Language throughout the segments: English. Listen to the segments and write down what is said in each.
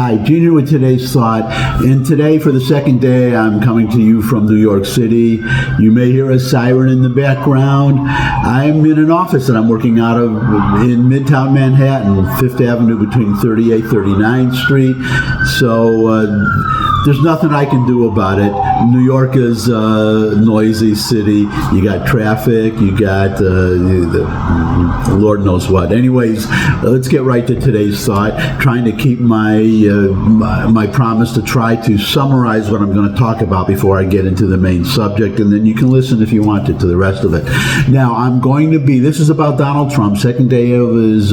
Hi, Gene here with today's thought. And today, for the second day, I'm coming to you from New York City. You may hear a siren in the background. I'm in an office that I'm working out of in Midtown Manhattan, 5th Avenue between 38th, 39th Street. So there's nothing I can do about it. New York is a noisy city. You got traffic, you got Lord knows what. Anyways, let's get right to today's thought. Trying to keep my promise to try to summarize what I'm going to talk about before I get into the main subject, and then you can listen if you want to the rest of it. Now, this is about Donald Trump, second day of his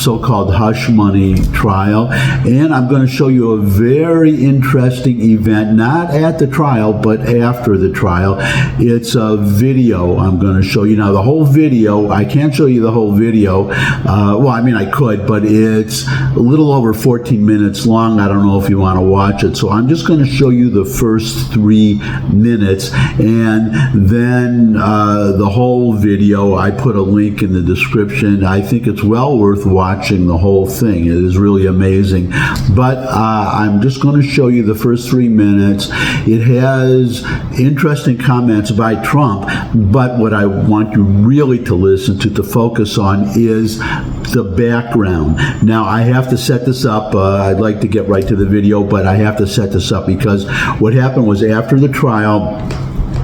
so-called hush money trial, and I'm going to show you a very interesting event, not at the trial, but after the trial. It's a video I'm going to show you. Now, the whole video, I can't show you the whole video. Well, I mean, I could, but it's a little over 14 minutes long. I don't know if you want to watch it. So I'm just going to show you the first 3 minutes, and then the whole video, I put a link in the description. I think it's well worth watching the whole thing. It is really amazing. But I'm just going to show you the first 3 minutes. It has interesting comments by Trump, but what I want you really to listen to focus on is the background. Now, I have to set this up. I'd like to get right to the video, but I have to set this up because what happened was after the trial,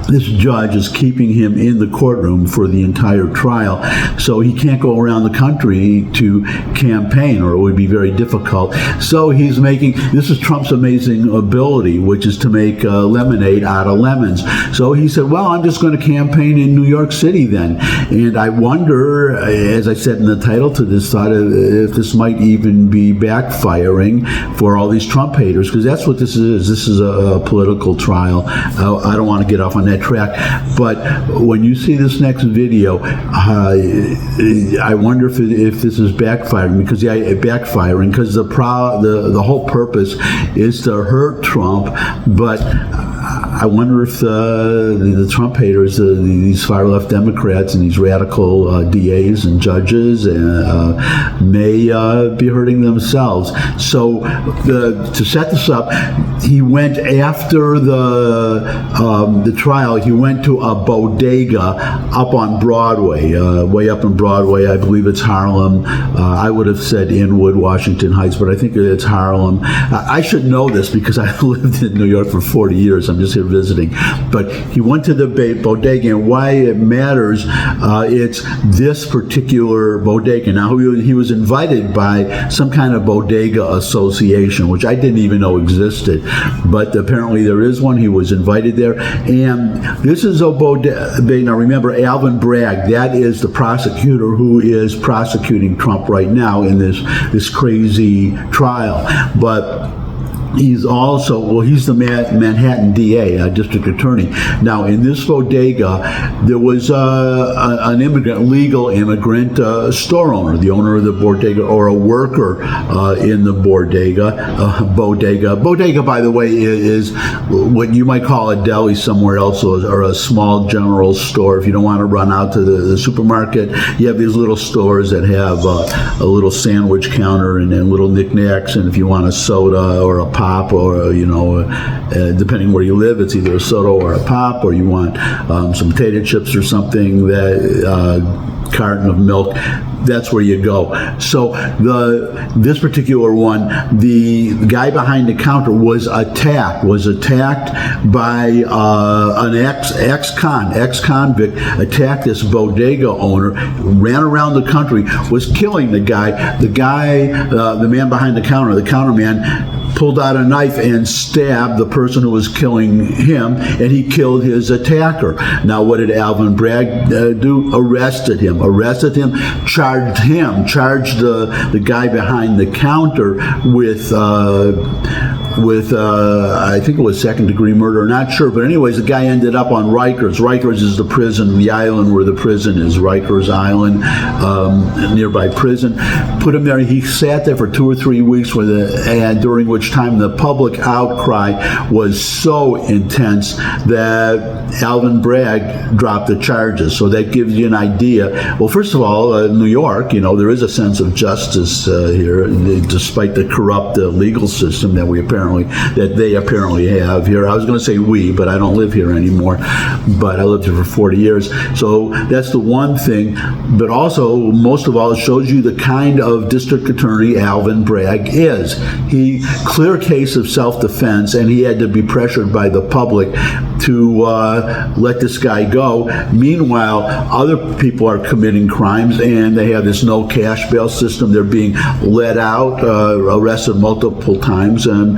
this judge is keeping him in the courtroom for the entire trial, so he can't go around the country to campaign, or it would be very difficult. So this is Trump's amazing ability, which is to make lemonade out of lemons. So he said, well, I'm just going to campaign in New York City then. And I wonder, as I said in the title to this thought, if this might even be backfiring for all these Trump haters, because that's what this is. This is a political trial. I don't want to get off on that track, but when you see this next video, I wonder if this is backfiring, because the whole purpose is to hurt Trump, but I wonder if the Trump haters, these far-left Democrats and these radical DAs and judges may be hurting themselves. So to set this up, he went after the trial. He went to a bodega up on Broadway, way up in Broadway. I believe it's Harlem. I would have said Inwood, Washington Heights, but I think it's Harlem. I should know this because I lived in New York for 40 years. I'm just here visiting. But he went to the bodega, and why it matters, it's this particular bodega. Now, he was invited by some kind of bodega association, which I didn't even know existed, but apparently there is one. He was invited there, and this is a bodega. Now, remember, Alvin Bragg, that is the prosecutor who is prosecuting Trump right now in this crazy trial. But he's the Manhattan DA, district attorney. Now, in this bodega, there was an legal immigrant store owner, the owner of the bodega, or a worker in the bodega. Bodega, by the way, is what you might call a deli somewhere else, or a small general store. If you don't want to run out to the supermarket, you have these little stores that have a little sandwich counter and little knickknacks, and if you want a soda or a pop, or depending where you live, it's either a soda or a pop, or you want some potato chips or something, carton of milk, that's where you go. So this particular one, the guy behind the counter was attacked by an ex-convict, attacked this bodega owner, ran around the country, was killing the guy. The man behind the counterman, pulled out a knife and stabbed the person who was killing him, and he killed his attacker. Now, what did Alvin Bragg do? Arrested him, charged the guy behind the counter with with I think it was second-degree murder, not sure, but anyways, the guy ended up on Rikers. Rikers is the prison, the island where the prison is, Rikers Island, nearby prison. Put him there. He sat there for 2 or 3 weeks, and during which time the public outcry was so intense that Alvin Bragg dropped the charges. So that gives you an idea. Well, first of all, New York, there is a sense of justice here, despite the corrupt legal system that they apparently have here. I was going to say we, but I don't live here anymore. But I lived here for 40 years. So that's the one thing. But also, most of all, it shows you the kind of district attorney Alvin Bragg is. Clear case of self-defense, and he had to be pressured by the public to let this guy go. Meanwhile, other people are committing crimes, and they have this no cash bail system. They're being let out, arrested multiple times, and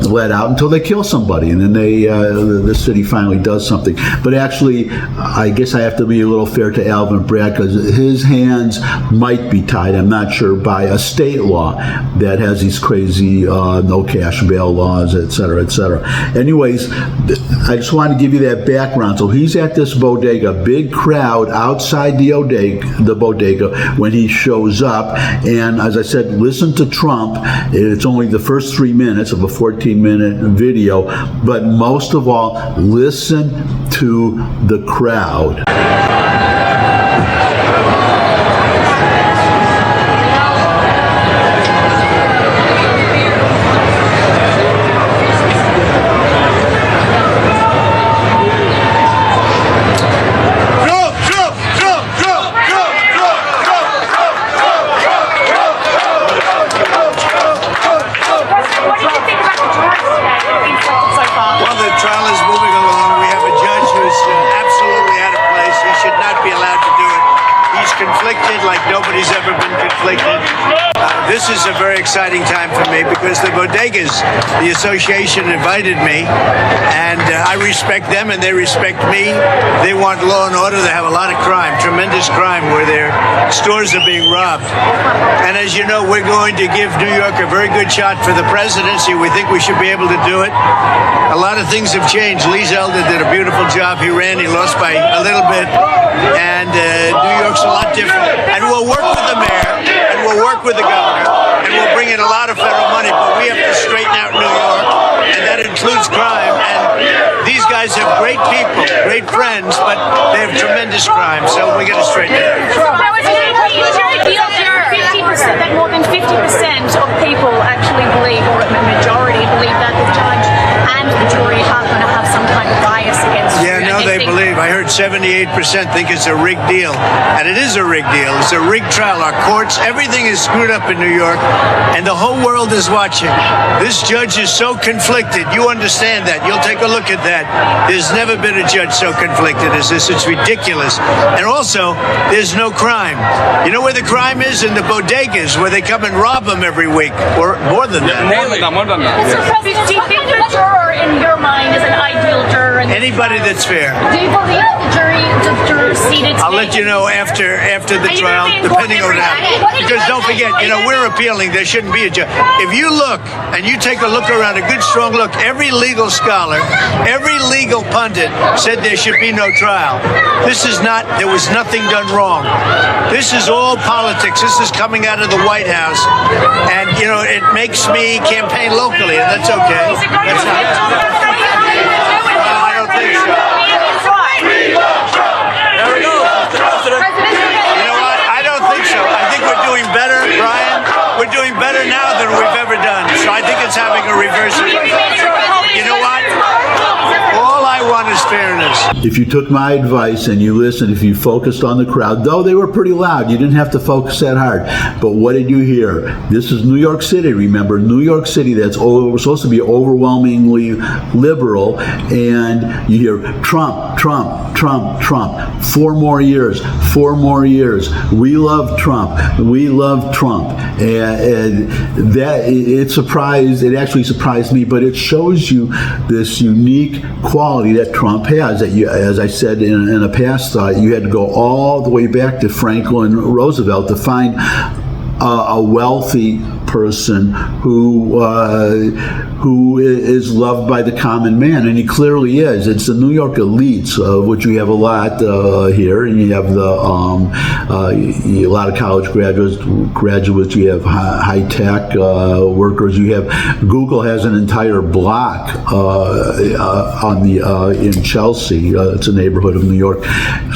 let out until they kill somebody, and then the city finally does something. But actually, I guess I have to be a little fair to Alvin Bragg, because his hands might be tied, I'm not sure, by a state law that has these crazy no cash bail laws, et cetera, et cetera. Anyways, I just wanted to give you that background. So he's at this bodega, big crowd outside the bodega when he shows up, and as I said, listen to Trump. It's only the first 3 minutes of a 14-minute video, but most of all, listen to the crowd. This is a very exciting time for me because the bodegas, the association invited me, and I respect them and they respect me. They want law and order. They have a lot of crime, tremendous crime, where their stores are being robbed. And as you know, we're going to give New York a very good shot for the presidency. We think we should be able to do it. A lot of things have changed. Lee Zeldin did a beautiful job. He ran, he lost by a little bit. And New York's a lot different. And we'll work with the mayor, and we'll work with the governor, and we'll bring in a lot of federal money, but we have to straighten out New York, and that includes crime. And these guys have great people, great friends, but they have tremendous crime, so we got to straighten it out. That more than 50% of people actually believe, or a majority believe, that the judge and the jury are going to have some kind of bias against you. Yeah, no, they believe. I heard 78% think it's a rigged deal, and it is a rigged deal. It's a rigged trial. Our courts, everything is screwed up in New York, and the whole world is watching. This judge is so conflicted. You understand that. You'll take a look at that. There's never been a judge so conflicted as this. It's ridiculous. And also, there's no crime. You know where the crime is? In the bodegas, where they come and rob them every week, or more than that. More than that. So, President, do you think the juror in your mind is an ideal juror? Anybody that's fair. Do you believe the juror seated? I'll let you know after the trial, depending on that. Because don't forget, we're appealing. There shouldn't be a judge. If you look and you take a look around, a good strong look, every legal scholar, every legal pundit said there should be no trial. There was nothing done wrong. This is all politics. This is coming out of the White House. And, it makes me campaign locally, and that's okay. That's not. Well, I don't think so. There we go. You know what? I don't think so. I think we're doing better, Brian. We're doing better now than we've ever done. So I think it's having a reverse effect. You know what? All I want is fairness. If you took my advice and you listened, if you focused on the crowd, though they were pretty loud, you didn't have to focus that hard. But what did you hear? This is New York City, remember? New York City, that's supposed to be overwhelmingly liberal, and you hear Trump, Trump, Trump, Trump. 4 more years, 4 more years. We love Trump. We love Trump. And that, it actually surprised me, but it shows you this unique quality that Trump has, that as I said in a past thought, you had to go all the way back to Franklin Roosevelt to find a wealthy person who who is loved by the common man, and he clearly is. It's the New York elites, of which we have a lot here, and you have a lot of college graduates. You have high tech workers. You have Google has an entire block in Chelsea. It's a neighborhood of New York.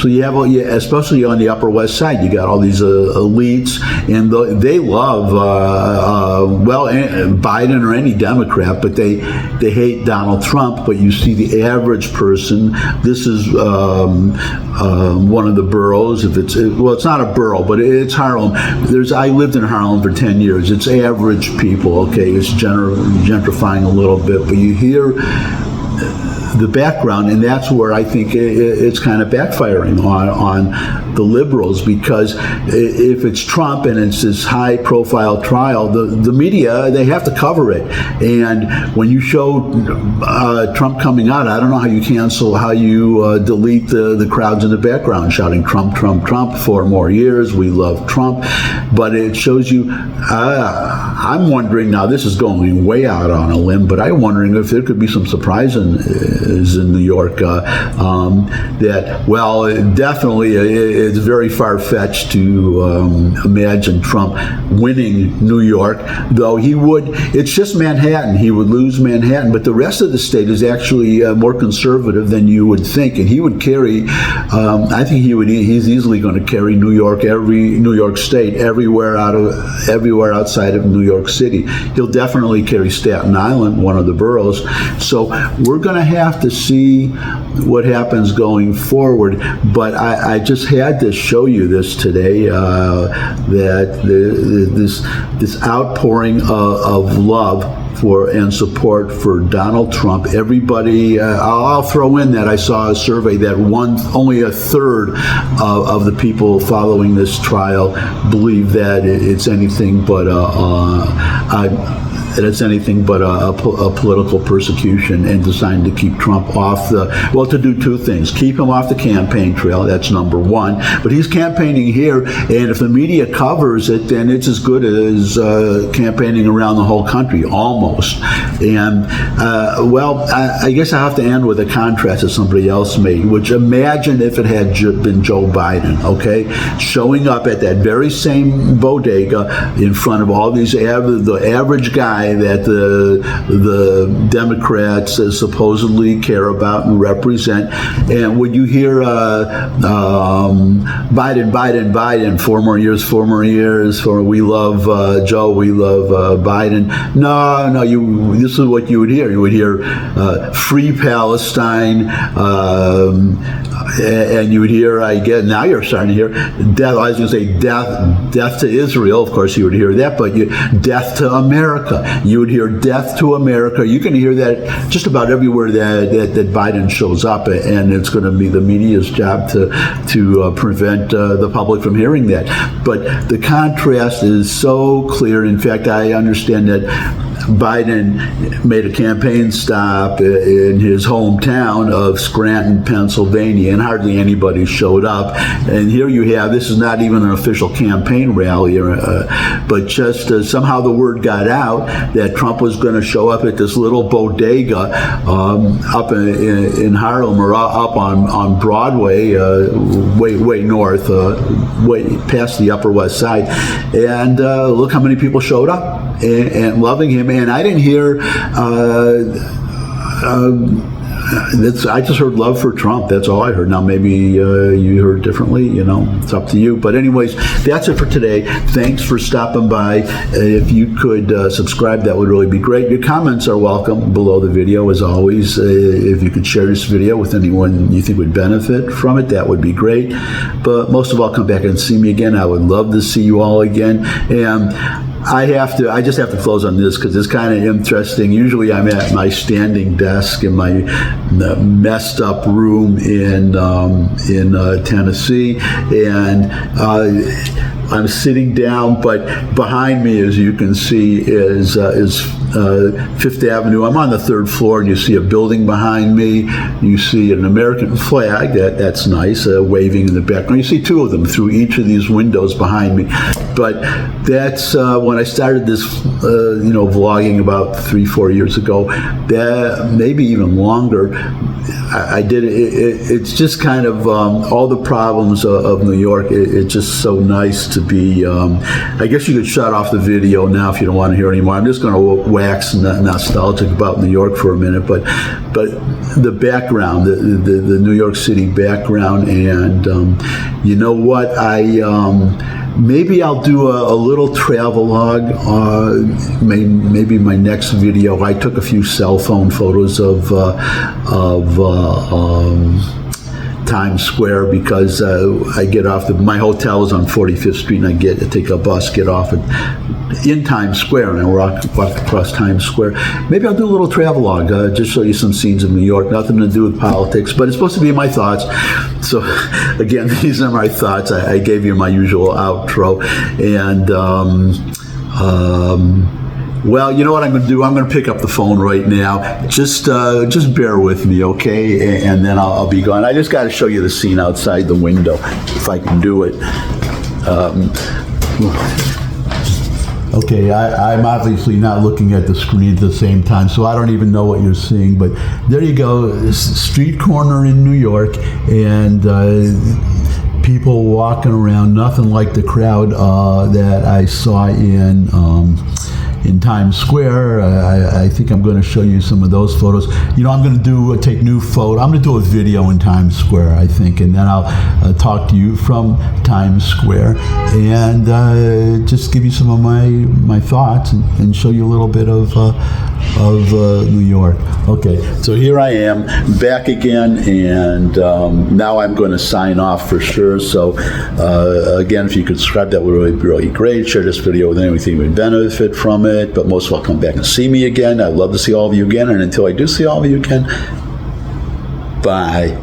So you have, especially on the Upper West Side, you got all these elites, and they love Biden or any Democrat, but they hate Donald Trump. But you see the average person. This is one of the boroughs. It's not a borough, but it's Harlem. I lived in Harlem for 10 years. It's average people. Okay, it's gentrifying a little bit, but you hear the background, and that's where I think it's kind of backfiring on the liberals, because if it's Trump and it's this high-profile trial, the media, they have to cover it. And when you show Trump coming out, I don't know how you delete the crowds in the background shouting Trump, Trump, Trump, 4 more years, we love Trump. But it shows you, I'm wondering, now this is going way out on a limb, but I'm wondering if there could be some surprises in New York definitely it's very far-fetched to imagine Trump winning New York, though it's just Manhattan. He would lose Manhattan, but the rest of the state is actually more conservative than you would think, and he would carry, I think he's easily going to carry New York State everywhere outside of New York City. He'll definitely carry Staten Island, one of the boroughs. So we're going to have to see what happens going forward, but I just had to show you this today, that this outpouring of love and support for Donald Trump. Everybody, I'll throw in that I saw a survey that only a third of the people following this trial believe that it's anything but a political persecution and designed to keep Trump off to do 2 things. Keep him off the campaign trail, that's number 1. But he's campaigning here, and if the media covers it, then it's as good as campaigning around the whole country, almost. And, I guess I have to end with a contrast that somebody else made, which imagine if it had been Joe Biden, okay? Showing up at that very same bodega in front of all these, the average guy that the Democrats supposedly care about and represent. And would you hear Biden, 4 more years, we love Joe, we love Biden? No, this is what you would hear. You would hear free Palestine, and you would hear, now you're starting to hear death. I was going to say death to Israel. Of course, you would hear that, but death to America. You would hear death to America. You can hear that just about everywhere that Biden shows up, and it's going to be the media's job to prevent the public from hearing that. But the contrast is so clear. In fact, I understand that Biden made a campaign stop in his hometown of Scranton, Pennsylvania, and hardly anybody showed up. And here you have, this is not even an official campaign rally, but just somehow the word got out that Trump was going to show up at this little bodega up in Harlem, or up on Broadway, way north, way past the Upper West Side. And look how many people showed up and loving him. And I didn't hear, I just heard love for Trump. That's all I heard. Now, maybe you heard differently. It's up to you. But anyways, that's it for today. Thanks for stopping by. If you could subscribe, that would really be great. Your comments are welcome below the video, as always. If you could share this video with anyone you think would benefit from it, that would be great. But most of all, come back and see me again. I would love to see you all again. And I just have to close on this because it's kind of interesting. Usually I'm at my standing desk in my messed up room in Tennessee, and I'm sitting down, but behind me, as you can see, is Fifth Avenue. I'm on the third floor, and you see a building behind me. You see an American flag. That's nice, waving in the background. You see two of them through each of these windows behind me. But that's when I started this, vlogging about 3-4 years ago. That maybe even longer. I did it. It's just kind of all the problems of New York. It's just so nice to be. I guess you could shut off the video now if you don't want to hear anymore. I'm just going to wax nostalgic about New York for a minute, but the background, the New York City background, and you know what, maybe I'll do a little travelogue. Maybe my next video. I took a few cell phone photos of Times Square because I get off my hotel is on 45th Street, and I take a bus, get off in Times Square, and I walk across Times Square. Maybe I'll do a little travelogue, just show you some scenes of New York. Nothing to do with politics, but it's supposed to be my thoughts. So again, these are my thoughts. I gave you my usual outro, and well, you know what I'm going to do? I'm going to pick up the phone right now. Just bear with me, okay? And then I'll be gone. I just got to show you the scene outside the window, if I can do it. Okay, I'm obviously not looking at the screen at the same time, so I don't even know what you're seeing. But there you go, street corner in New York, and people walking around. Nothing like the crowd that I saw in Times Square. I think I'm going to show you some of those photos. I'm going to take new photo. I'm going to do a video in Times Square, I think, and then I'll talk to you from Times Square and just give you some of my thoughts and show you a little bit of New York. Okay, so here I am back again, and now I'm going to sign off for sure. So again, if you could subscribe, that would be really great. Share this video with anyone you think would benefit from it. But most of all, come back and see me again. I'd love to see all of you again. And until I do see all of you again, bye.